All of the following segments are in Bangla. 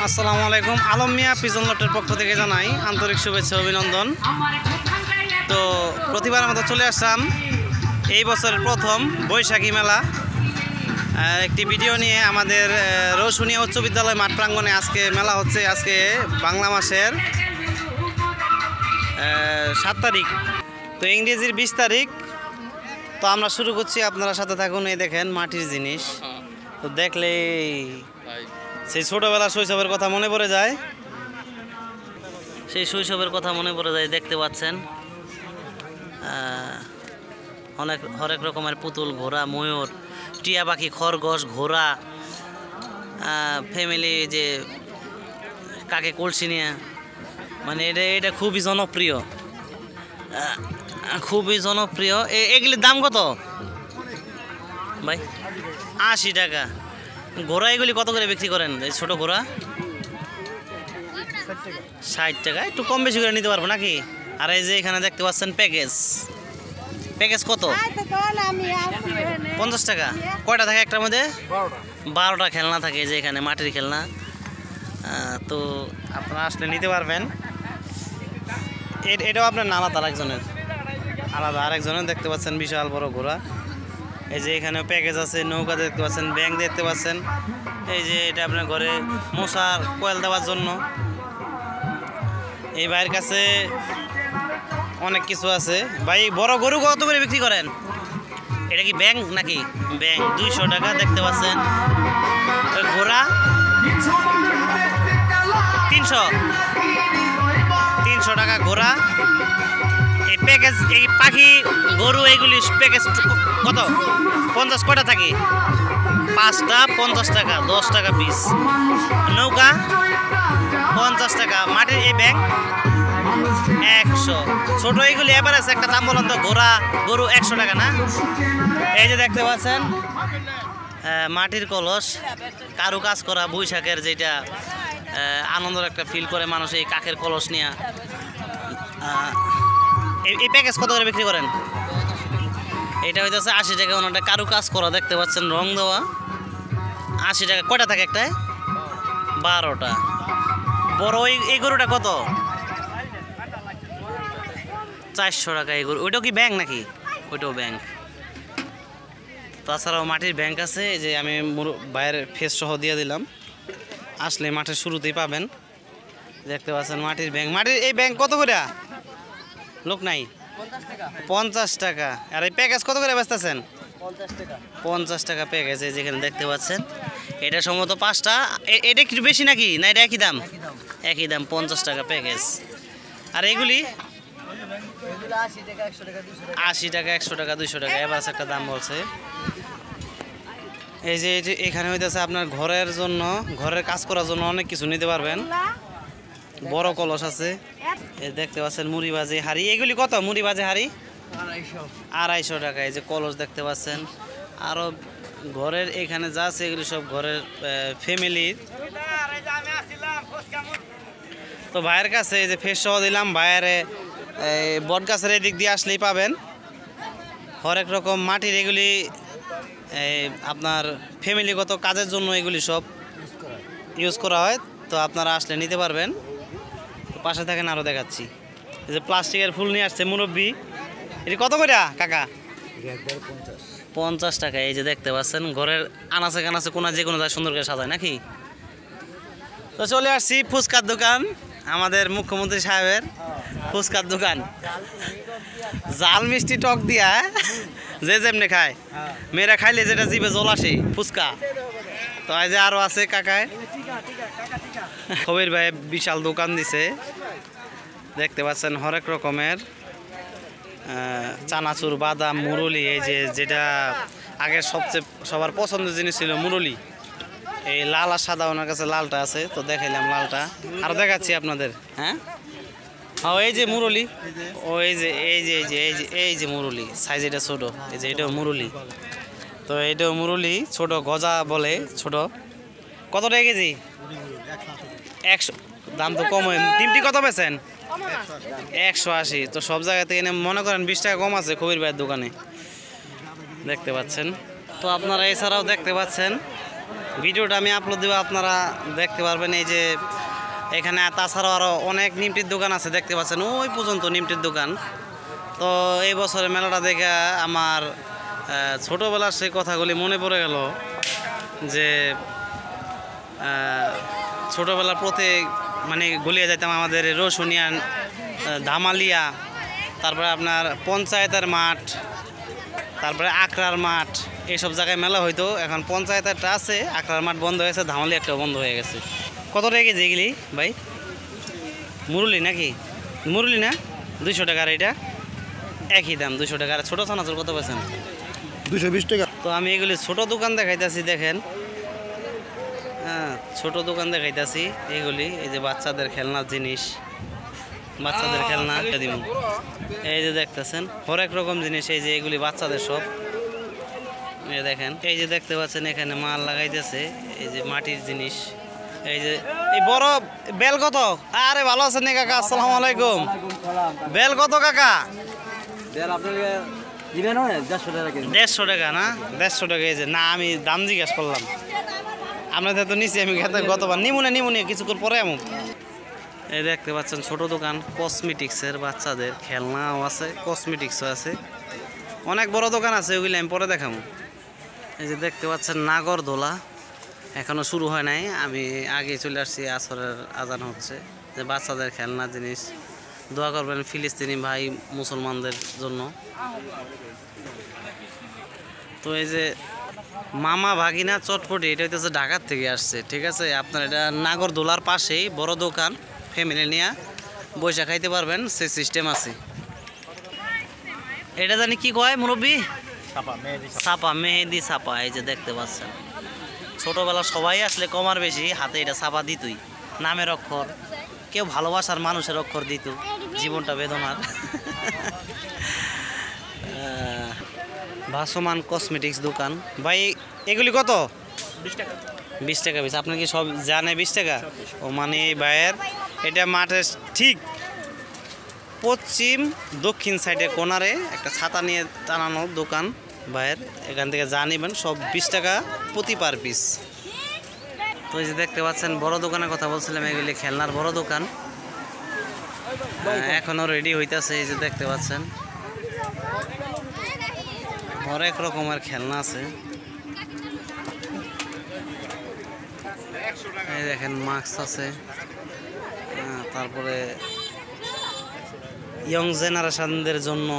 আসসালামু আলাইকুম। আলম মিয়া পিজন লটের পক্ষ থেকে জানাই আন্তরিক শুভেচ্ছা অভিনন্দন। তো প্রতিবার মতো চলে আসলাম এই বছরের প্রথম বৈশাখী মেলা একটি ভিডিও নিয়ে। আমাদের রৌশুনিয়া উচ্চ বিদ্যালয় মাঠ প্রাঙ্গণে আজকে মেলা হচ্ছে। আজকে বাংলা মাসের 7 তারিখ, তো ইংরেজির 20 তারিখ। তো আমরা শুরু করছি, আপনারা সাথে থাকুন। এই দেখেন মাটির জিনিস, তো দেখলেই সেই ছোটোবেলার শৈশবের কথা মনে পড়ে যায়। সেই শৈশবের কথা মনে পড়ে যায়। দেখতে পাচ্ছেন অনেক রকমের পুতুল, ঘোড়া, ময়ূর, টিয়া পাখি, খরগোশ, ঘোড়া, ফ্যামিলি যে কাকে কলসি নিয়ে, মানে এটা খুবই জনপ্রিয়, খুবই জনপ্রিয়। এগুলির দাম কত ভাই? 80 টাকা। ঘোড়া এগুলি কত করে বিক্রি করেন? এই ছোটো ঘোড়া 60 টাকা। একটু কম বেশি করে নিতে পারবো নাকি? আর এই যে এখানে দেখতে পাচ্ছেন প্যাকেজ কত? 50 টাকা। কয়টা থাকে একটার মধ্যে? 12টা খেলনা থাকে। যে এখানে মাটির খেলনা, তো আপনারা আসলে নিতে পারবেন। এটাও আপনার না আলাদা, আলাদা আরেকজনের দেখতে পাচ্ছেন বিশাল বড় ঘোড়া। এই যে এখানে প্যাকেজ আছে, নৌকা দেখতে পাচ্ছেন, ব্যাংক দেখতে পাচ্ছেন। এই যে এটা আপনার ঘরে মশার কয়েল দেওয়ার জন্য। এই ভাইয়ের কাছে অনেক কিছু আছে। ভাই বড় গরু কত করে বিক্রি করেন? এটা কি ব্যাংক নাকি? ব্যাংক 200 টাকা দেখতে পাচ্ছেন। ঘোড়া 300 টাকা ঘোড়া। এই প্যাকেজ, এই পাখি, গরু, এইগুলি প্যাকেজ কত? 50 কটা থাকে? 5টা 50 টাকা, 10 টাকা পিস। নৌকা 50 টাকা। মাটির এই ব্যাংক 100। ছোট এইগুলি এবার আছে একটা দাম বলেন তো? ঘোড়া, গরু 100 টাকা না? এই যে দেখতে পাচ্ছেন মাটির কলস, কারু কাজ করা, বৈশাখের যেটা আনন্দের একটা ফিল করে মানুষ এই কাঠের কলস নিয়ে। এই প্যাকেজ কত করে বিক্রি করেন? এটা হইতেছে 80 টাকা। ওনাটা কারু কাজ করা দেখতে পাচ্ছেন, রং দেওয়া। 80 টাকা। কয়টা থাকে একটায়? 12টা। বড় এই গরুটা কত? 400 টাকা এই গরু। ওইটাও কি ব্যাংক নাকি? ওইটাও ব্যাংক। তাছাড়াও মাটির ব্যাংক আছে। এই যে আমি বাইরের ফেস সহ দিয়ে দিলাম, আসলে মাঠের শুরুতেই পাবেন। দেখতে পাচ্ছেন মাটির ব্যাংক। মাটির এই ব্যাংক কত করে? লোক নাই? 50 টাকা। আর এই প্যাকেজ কত করে বেচতেছেন? 50 টাকা প্যাকেজ। এই যেখানে দেখতে পাচ্ছেন এটা সম্ভবত 5টা। এটা একটু বেশি নাকি? না এটা একই দাম? একই দাম, 50 টাকা প্যাকেজ। আর এগুলি 80 টাকা, 100 টাকা, 200 টাকা। এবার একটা দাম বলছে। এই যে এখানে হইতেছে আপনার ঘরের জন্য, ঘরের কাজ করার জন্য অনেক কিছু নিতে পারবেন। বড় কলস আছে। এই দেখতে পাচ্ছেন মুড়ি ভাজি হাড়ি। এগুলি কত? মুড়ি ভাজি হাড়ি 250 টাকা। এই যে কলস দেখতে পাচ্ছেন। আরও ঘরের এখানে যা আছে এগুলি সব ঘরের ফ্যামিলির। তো ভাইয়ের কাছে এই যে ফেস সহ দিলাম। ভাইয়ের বট গাছের এদিক দিয়ে আসলেই পাবেন হরেক রকম মাটির। এগুলি আপনার ফ্যামিলিগত কাজের জন্য এগুলি সব ইউজ করা হয়। তো আপনারা আসলে নিতে পারবেন। তো পাশে থাকেন, আরও দেখাচ্ছি। এই যে প্লাস্টিকের ফুল নিয়ে আসছে মুরব্বি। এটি কত করে কাকা? 50 টাকা। এই যে দেখতে পাচ্ছেন ঘরের আনাচে কানাচে কোনা যে কোনো সুন্দর করে সাজায় নাকি? তো চলে আসছি ফুচকার দোকান, আমাদের মুখ্যমন্ত্রী সাহেবের ফুচকার দোকান। জাল মিষ্টি টক দিয়া যে যেমনি খায়, মেয়েরা খাইলে যেটা জিভে জল আসে, ফুচকা। তো এই যে আরও আছে কাকায়। কবির ভাই বিশাল দোকান দিছে। দেখতে পাচ্ছেন হরেক রকমের চানাচুর, বাদাম, মুরলি। এই যে যেটা আগে সবার পছন্দের জিনিস ছিল মুরলি। এই লাল আর সাদা, ওনার কাছে লালটা আছে, তো দেখাইলাম লালটা। আরও দেখাচ্ছি আপনাদের। হ্যাঁ, এই যে মুরলি। ও এই যে মুরলি সাইজ, এটা ছোট। এই যে এটাও মুরলি। তো এটাও মুরলি, ছোট গজা বলে, ছোট। কত টাকা কেজি? 100। দাম তো কম। ডিমটি কত বেছেন? 180। তো সব জায়গা থেকে মনে করেন 20 টাকা কম আছে কবির ভাইয়ের দোকানে। দেখতে পাচ্ছেন। তো আপনারা এছাড়াও দেখতে পাচ্ছেন ভিডিওটা আমি আপলোড দেবো, আপনারা দেখতে পারবেন। এই যে এখানে তাছাড়াও আরও অনেক নিমটির দোকান আছে দেখতে পাচ্ছেন, ওই পর্যন্ত নিমটির দোকান। তো এই বছরের মেলাটা দেখে আমার ছোটোবেলার সেই কথাগুলি মনে পড়ে গেল যে ছোটোবেলার প্রত্যেক মানে গলিয়ে যাইতাম আমাদের রসুনিয়া, ধামালিয়া, তারপরে আপনার পঞ্চায়েতের মাঠ, তারপরে আকরার মাঠ, এইসব জায়গায় মেলা হইতো। এখন পঞ্চায়েতেরটা আছে, আকরার মাঠ বন্ধ হয়েছে, ধামালি একটা বন্ধ হয়ে গেছে। কত টাকা কেজি এগুলি ভাই? মুরুলি নাকি? মুরুলি না, 200 টাকা। আর এটা একই দাম 200 টাকা। আর ছোটো ছানাচুর কত পেয়েছেন? 220 টাকা। তো আমি এগুলি ছোট দোকান দেখাইতেছি, দেখেন। হ্যাঁ, ছোট দোকান দেখাইতেছি এগুলি। এই যে বাচ্চাদের খেলনার জিনিস, বাচ্চাদের খেলনা দিব, এই যে দেখতেছেন হরেক রকম জিনিস। এই যে এগুলি বাচ্চাদের সব, এই দেখেন। এই যে দেখতে পাচ্ছেন এখানে মাল লাগাইতেছে, এই যে মাটির জিনিস। এই যে এই বড় বেল কত? আরে ভালো আছেন নি কাকা? আসসালামু আলাইকুম। বেল কত কাকা? 150 টাকা না? 150 টাকা। এই যে না, আমি দাম জিজ্ঞেস করলাম, আপনাদের তো নিচে আমি গতবার নিমুনে কিছুক্ষণ পরে এমন। এই দেখতে পাচ্ছেন ছোট দোকান কসমেটিক্সের, বাচ্চাদের খেলনাও আছে, কসমেটিক্সও আছে, অনেক বড় দোকান আছে, ওইগুলি আমি পরে দেখাবো। এই যে দেখতে পাচ্ছেন নাগরদোলা এখনও শুরু হয় নাই, আমি আগে চলে আসছি, আসরের আজান হচ্ছে। যে বাচ্চাদের খেলনা জিনিস, দোয়া করবেন ফিলিস্তিনি ভাই মুসলমানদের জন্য। তো এই যে মামা ভাগিনা চটপটি, এটা হইতেছে ঢাকার থেকে আসছে, ঠিক আছে। আপনার এটা নাগরদোলার পাশেই বড় দোকান, ফ্যামিলি নিয়ে বৈশা খাইতে পারবেন, সে সিস্টেম আছে। এটা জানি কি কয় মুরব্বী? ছাপা, মেহেদি ছাপা। এই যে দেখতে পাচ্ছেন, ছোটবেলা সবাই আসলে কমার বেশি হাতে এটা ছাপা দিতই, নামের অক্ষর, কেউ ভালোবাসার মানুষের অক্ষর দিত, জীবনটা বেদনার। ভাসমান কসমেটিক্স দোকান। ভাই এগুলি কত? 20 টাকা পিস। আপনি কি সব জানে 20 টাকা? ও মানে এই ভাইয়ের এটা মাঠের ঠিক পশ্চিম দক্ষিণ সাইডের কোনারে একটা ছাতা নিয়ে টানানো দোকান ভাইয়ের, এখান থেকে যা নেবেন সব 20 টাকা প্রতি পার পিস। তো এই যে দেখতে পাচ্ছেন বড় দোকানের কথা বলছিলাম, এগুলি খেলনার বড় দোকান, এখনও রেডি হইতেছে। এই যে দেখতে পাচ্ছেন অনেক রকমের খেলনা আছে। এই দেখেন মাস্ক আছে, তারপরে ইয়ং জেনারেশনদের জন্য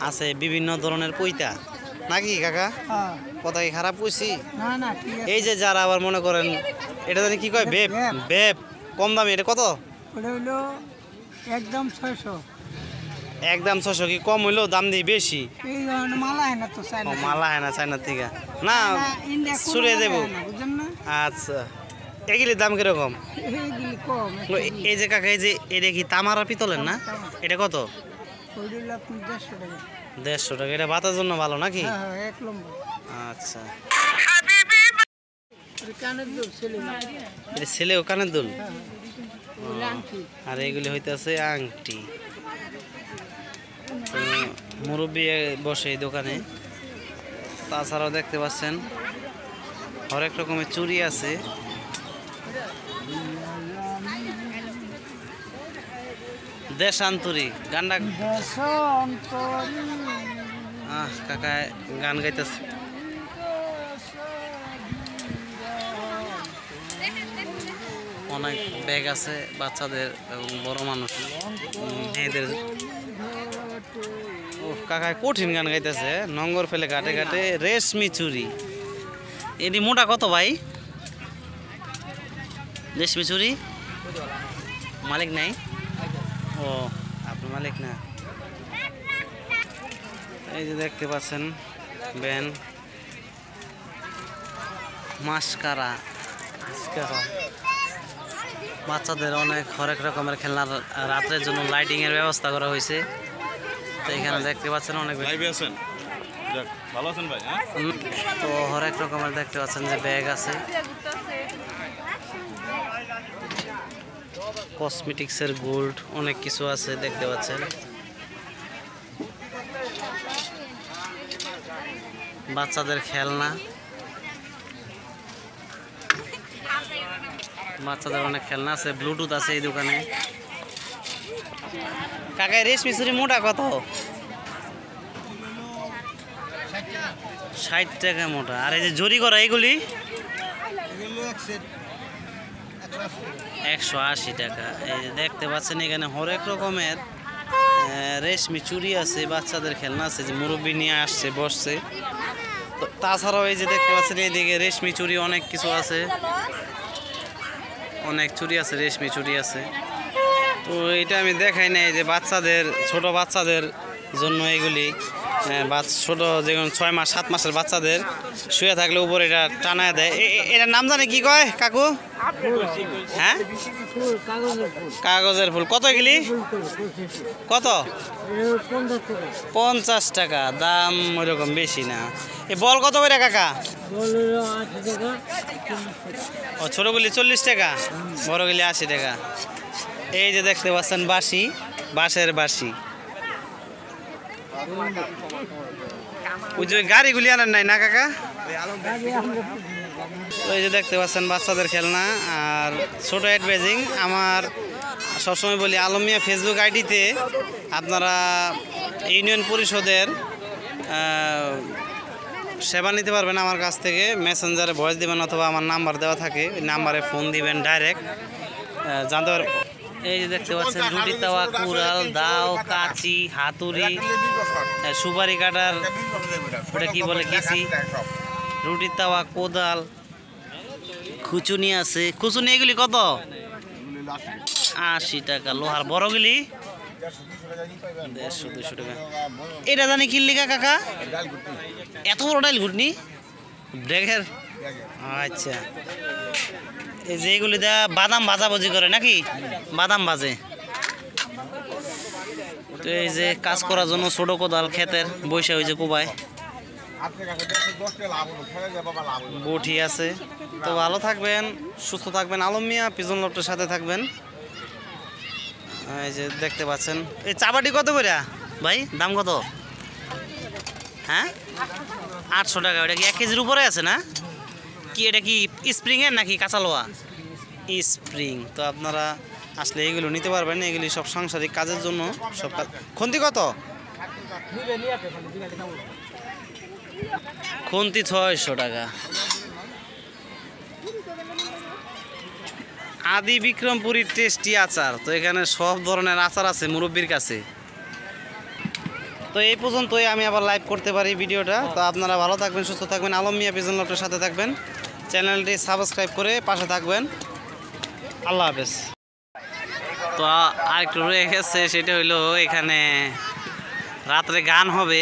আছে বিভিন্ন ধরনের পইতা, নাকি কাকা? কথা কি খারাপ কইছি? এই যে যারা আবার মনে করেন এটা জানি কি কয়, বেপ, বেপ কম দামি, এটা কত? একদম 600। একদম 600। কি কম হইলেও দাম দিই বেশি? মালা হয় না তো, মালা হয় না চায়না থেকে না, সুরে দেবো। আচ্ছা, এগুলির দাম কিরকম? এই যে কাকা, এই যে এটা কি তামার আর পিতলের না? এটা কত? 150 টাকা। এটা বাতার জন্য ভালো নাকি? আচ্ছা, এটা ছেলে ও কানের দুল। আর এগুলি হইতেছে আংটি। মুরব্বী বসে এই দোকানে। তাছাড়াও দেখতে পাচ্ছেন হরেক রকমের চুড়ি আছে। দেশান্তরী গানটা কাকা গান গাইতেছে। অনেক ব্যাগ আছে বাচ্চাদের এবং বড় মানুষ মেয়েদের। ও কাকা কঠিন গান গাইতেছে, নঙ্গর ফেলে ঘাটে ঘাটে রেশমি চুরি। এটি মোটা কত ভাই? রেশমি চুরি মালিক নাই? ও আপনি মালিক না। এই যে দেখতে পাচ্ছেন ব্যান, মাস্কারা, বাচ্চাদের অনেক হরেক রকমের খেলনার, রাত্রের জন্য লাইটিং এর ব্যবস্থা করা হয়েছে। তো এখানে দেখতে পাচ্ছেন অনেক ভালো আছেন ভাই? তো হরেক রকমের দেখতে পাচ্ছেন যে ব্যাগ আছে, কসমেটিক্সের গোল্ড অনেক কিছু আছে দেখতে পাচ্ছেন। বাচ্চাদের খেলনা, বাচ্চাদের অনেক খেলনা আছে, ব্লুটুথ আছে এই দোকানে। কাকা রেশমি চুরি মোটা কত? 60 টাকা মোটা। আর এই যে জরি করা এগুলি 180 টাকা। এই যে দেখতে পাচ্ছেন এখানে হরেক রকমের রেশমি চুড়ি আছে, বাচ্চাদের খেলনা আছে, যে মুরব্বি নিয়ে আসছে বসছে। তো তাছাড়াও এই যে দেখতে পাচ্ছেন এইদিকে রেশমি চুড়ি অনেক কিছু আছে, অনেক চুড়ি আছে, রেশমি চুড়ি আছে। তো এটা আমি দেখাই নাই যে বাচ্চাদের, ছোট বাচ্চাদের জন্য এগুলি ছোট যেমন 6 মাস 7 মাসের বাচ্চাদের শুয়ে থাকলে উপরে এটা টানায় দেয়। এটার নাম জানে কি কয় কাকু? হ্যাঁ, কাগজের ফুল। কত এগুলি? কত? 50 টাকা দাম, ওইরকম বেশি না। এই বল কত করে কাকা? ও ছোটগুলি 40 টাকা, বড়গুলি 80 টাকা। এই যে দেখতে পাচ্ছেন বাঁশি, বাঁশের বাঁশি। ওই যে গাড়িগুলি আনেন নাই না কাকা? ওই যে দেখতে পাচ্ছেন বাচ্চাদের খেলনা আর ছোট অ্যাডভাইজিং। আমার সবসময় বলি আলমিয়া ফেসবুক আইডিতে আপনারা ইউনিয়ন পরিষদের সেবা নিতে পারবেন আমার কাছ থেকে। মেসেঞ্জারে ভয়েস দিবেন অথবা আমার নাম্বার দেওয়া থাকে, ওই নাম্বারে ফোন দিবেন, ডাইরেক্ট জানতে পারবেন। এই যে দেখতে পাচ্ছেন রুটি তাওয়া, কুড়াল, দাও, কাঁচি, হাতুড়ি, সুপারি কাটার, ওটা কি বলে কেসি, রুটি তাওয়া, কোদাল, খুচুনি আছে। খুচুনি এগুলি কত? 80 টাকা। লোহার বড়গুলি 150-200 টাকা। এটা জানি কিল্লিকা কাকা? এত বড় ডাইল ঘুটনি ব্রেকের? আচ্ছা, এই যে এগুলি দা বাদাম ভাজাভুজি করে নাকি? বাদাম ভাজে। তো এই যে কাজ করার জন্য ছোট কোদাল, ক্ষেতের বৈশা হয়েছে কোবায়, বটি আছে। তো ভালো থাকবেন, সুস্থ থাকবেন, আলম মিয়া পিজন লোকটার সাথে থাকবেন। এই যে দেখতে পাচ্ছেন এই চাবাটি কত করে ভাই? দাম কত? হ্যাঁ, 800 টাকা। ওটা কি 1 কেজির উপরে আছে না কি? এটা কি স্প্রিংয়ের নাকি কাঁচা লোহা? স্প্রিং। তো আপনারা আসলে এগুলো নিতে পারবেন, এগুলি সব সাংসারিক কাজের জন্য সব কাজ। খুন্তি কত? খুন্তি 600 টাকা। আদি বিক্রমপুরীর টেস্টি আচার। তো এখানে সব ধরনের আচার আছে মুরব্বির কাছে। তো এই পর্যন্তই আমি আবার লাইভ করতে পারি ভিডিওটা। তো আপনারা ভালো থাকবেন, সুস্থ থাকবেন, আলম মিয়া পিজন লোকটার সাথে থাকবেন, চ্যানেলটি সাবস্ক্রাইব করে পাশে থাকবেন। আল্লাহ হাফেজ। তো আরেকটু রয়ে গেছে, সেটা হইলো এখানে রাত্রে গান হবে।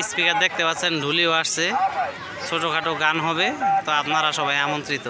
স্পিকার দেখতে পাচ্ছেন, ঢুলিও আসছে, ছোটোখাটো গান হবে। তো আপনারা সবাই আমন্ত্রিত।